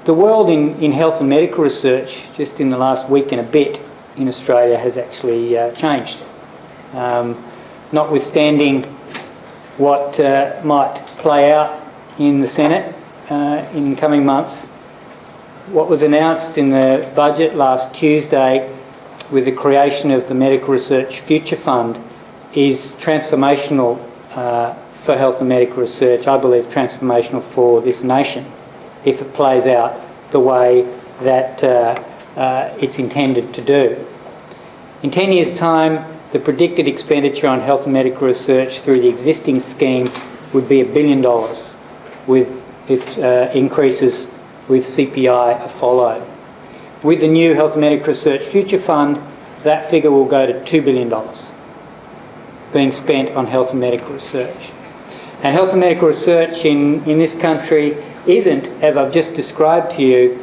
The world in health and medical research, just in the last week and a bit in Australia, has actually changed. Notwithstanding what might play out in the Senate in coming months, what was announced in the budget last Tuesday with the creation of the Medical Research Future Fund is transformational for health and medical research. I believe transformational for this nation if it plays out the way that it's intended to do. In 10 years' time, the predicted expenditure on health and medical research through the existing scheme would be $1 billion, if increases with CPI follow. With the new Health and Medical Research Future Fund, that figure will go to $2 billion being spent on health and medical research. And health and medical research in this country isn't, as I've just described to you,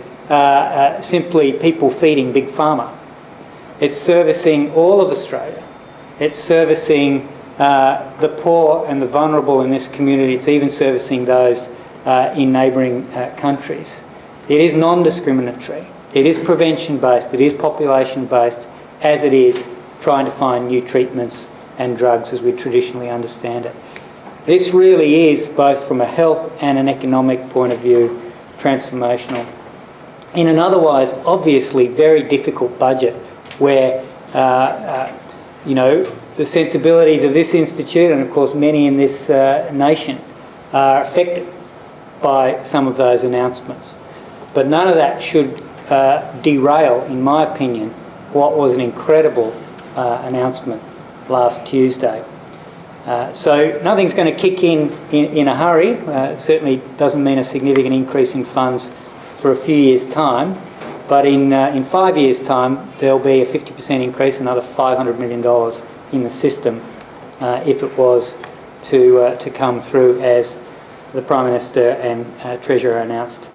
simply people feeding Big Pharma. It's servicing all of Australia. It's servicing the poor and the vulnerable in this community. It's even servicing those in neighbouring countries. It is non-discriminatory. It is prevention-based. It is population-based, as it is trying to find new treatments and drugs as we traditionally understand it. This really is, both from a health and an economic point of view, transformational. In an otherwise obviously very difficult budget where, the sensibilities of this institute and of course many in this nation are affected by some of those announcements. But none of that should derail, in my opinion, what was an incredible announcement last Tuesday. So nothing's going to kick in a hurry. It certainly doesn't mean a significant increase in funds for a few years' time. But in 5 years' time, there'll be a 50% increase, another $500 million in the system if it was to come through as the Prime Minister and Treasurer announced.